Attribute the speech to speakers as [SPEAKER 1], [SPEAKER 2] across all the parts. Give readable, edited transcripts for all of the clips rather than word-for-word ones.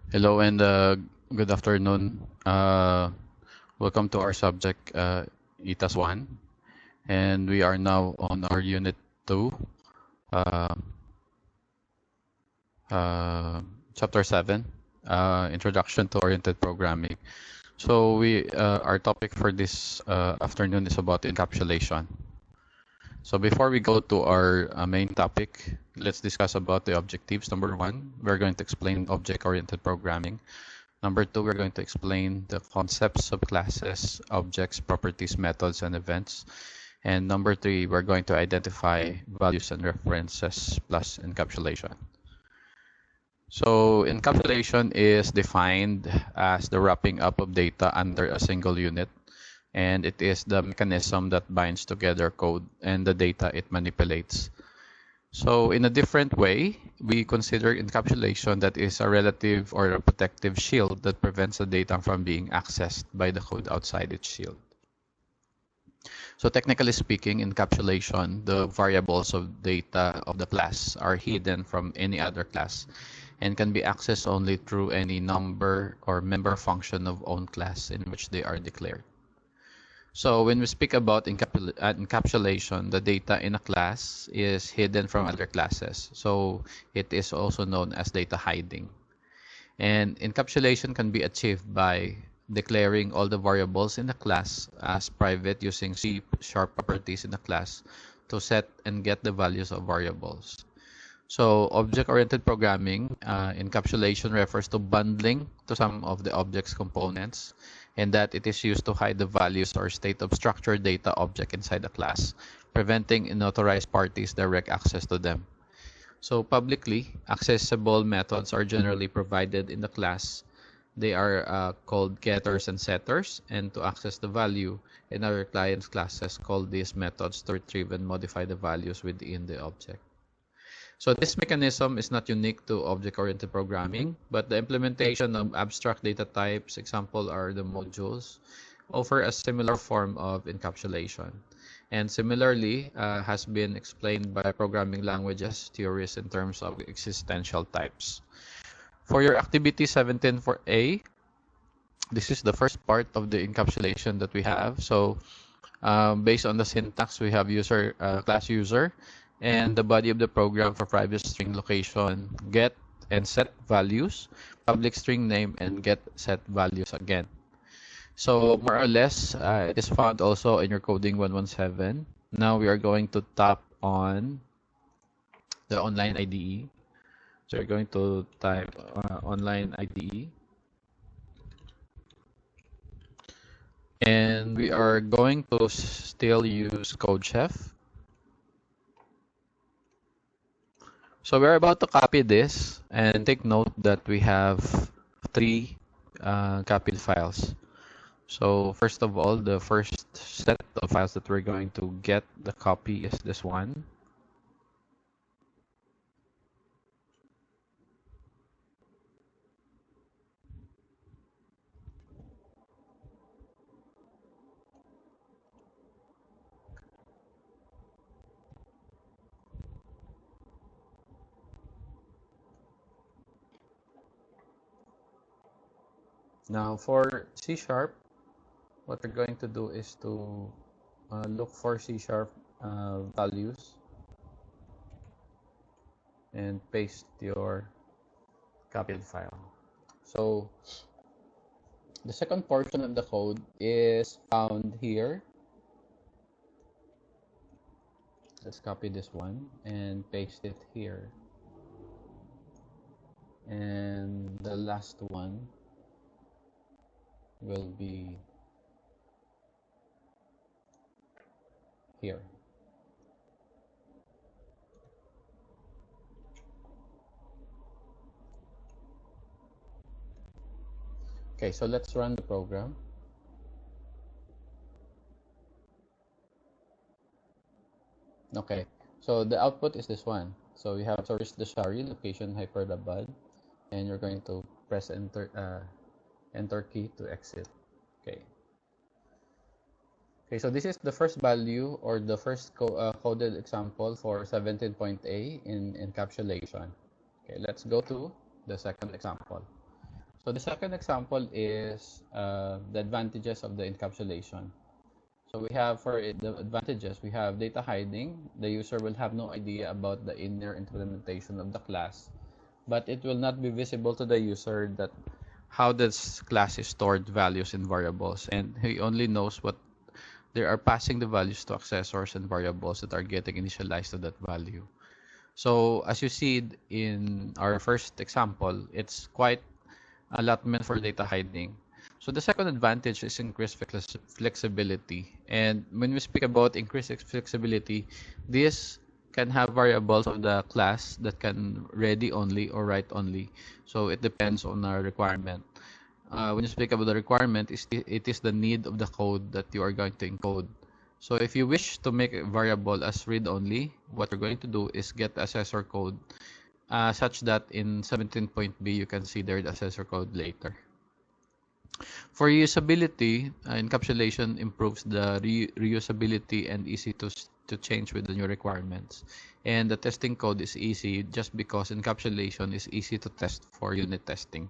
[SPEAKER 1] Hello and good afternoon. Welcome to our subject, ITAS 1. And we are now on our Unit 2, uh, Chapter 7, Introduction to Oriented Programming. So our topic for this afternoon is about encapsulation. So before we go to our main topic, let's discuss about the objectives. Number 1, we're going to explain object-oriented programming. Number 2, we're going to explain the concepts of classes, objects, properties, methods, and events. And number 3, we're going to identify values and references plus encapsulation. So encapsulation is defined as the wrapping up of data under a single unit, and it is the mechanism that binds together code and the data it manipulates. So in a different way, we consider encapsulation that is a relative or a protective shield that prevents the data from being accessed by the code outside its shield. So technically speaking, encapsulation, the variables of data of the class are hidden from any other class and can be accessed only through any number or member function of own class in which they are declared. So when we speak about encapsulation, the data in a class is hidden from other classes. So it is also known as data hiding. And encapsulation can be achieved by declaring all the variables in the class as private using C# properties in the class to set and get the values of variables. So object-oriented programming, encapsulation refers to bundling to some of the object's components, and that it is used to hide the values or state of structured data object inside a class, preventing unauthorized parties direct access to them. So publicly accessible methods are generally provided in the class. They are called getters and setters, and to access the value in our client's classes call these methods to retrieve and modify the values within the object. So this mechanism is not unique to object-oriented programming, but the implementation of abstract data types, example are the modules, offer a similar form of encapsulation. And similarly, has been explained by programming languages theories in terms of existential types. For your activity 17 for A, this is the first part of the encapsulation that we have. So based on the syntax, we have user class user, and the body of the program for private string location, get and set values, public string name, and get set values again. So more or less, it is found also in your coding 117. Now we are going to tap on the online IDE. So you're going to type online IDE. And we are going to still use CodeChef. So we're about to copy this, and take note that we have 3 copied files. So first of all, the first set of files that we're going to get the copy is this one. Now for C#, what we're going to do is to look for C# values and paste your copied file. So the second portion of the code is found here. Let's copy this one and paste it here. And the last one will be here. Okay, so let's run the program. Okay, so the output is this one. So we have source the shari, location Hyderabad, and you're going to press enter key to exit. Okay. Okay, so this is the first value or the first coded example for 17.A in encapsulation. Okay, let's go to the second example. So the second example is the advantages of the encapsulation. So we have for the advantages, we have data hiding. The user will have no idea about the inner implementation of the class, but it will not be visible to the user that how this class is stored values and variables, and he only knows what they are passing the values to accessors and variables that are getting initialized to that value. So as you see in our first example, it's quite allotment for data hiding. So the second advantage is increased flexibility. And when we speak about increased flexibility, this can have variables of the class that can ready only or write only. So it depends on our requirement. When you speak about the requirement, it is the need of the code that you are going to encode. So if you wish to make a variable as read only, what you're going to do is get the assessor code such that in 17.b you can see their assessor code later. For reusability, encapsulation improves the reusability and easy to change with the new requirements. And the testing code is easy just because encapsulation is easy to test for unit testing.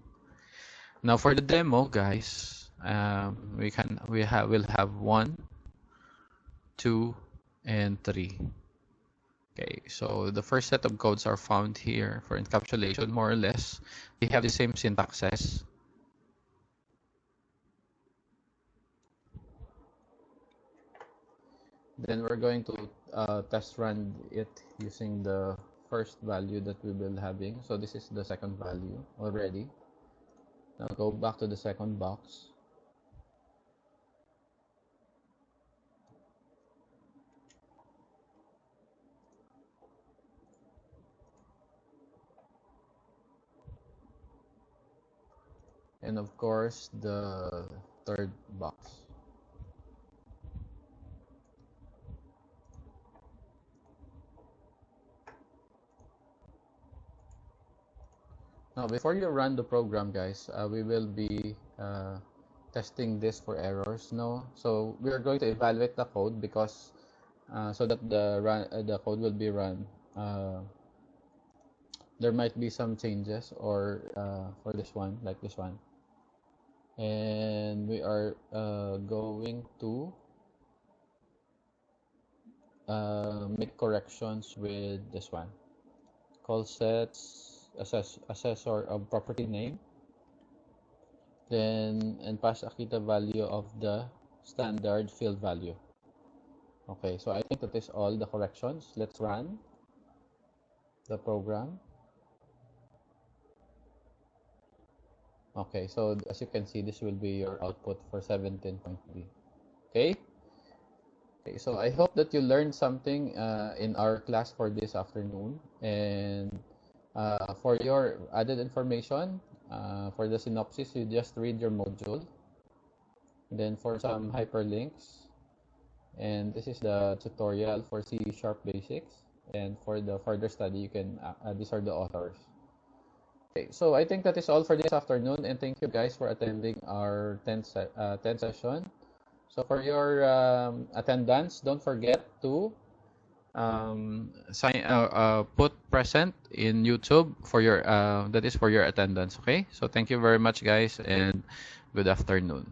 [SPEAKER 1] Now for the demo, guys, we'll have 1, 2, and 3. Okay, so the first set of codes are found here for encapsulation, more or less. They have the same syntaxes. Then we're going to test run it using the first value that we will having. So this is the second value already. Now go back to the second box. And of course, the third box. Now, before you run the program, guys, we will be testing this for errors. No, so we are going to evaluate the code because so that the code will be run. There might be some changes or for this one, like this one, and we are going to make corrections with this one. Call sets. Assessor of property name, then and pass a Akita value of the standard field value. Okay, so I think that is all the corrections. Let's run the program. Okay, so as you can see, this will be your output for 17.3. Okay. Okay, so I hope that you learned something in our class for this afternoon, and for your added information, for the synopsis, you just read your module. Then for some hyperlinks, and this is the tutorial for C# basics. And for the further study, you can these are the authors. Okay, so I think that is all for this afternoon, and thank you guys for attending our 10th session. So for your attendance, don't forget to put present in YouTube for your that is for your attendance. Okay, so thank you very much, guys, and good afternoon.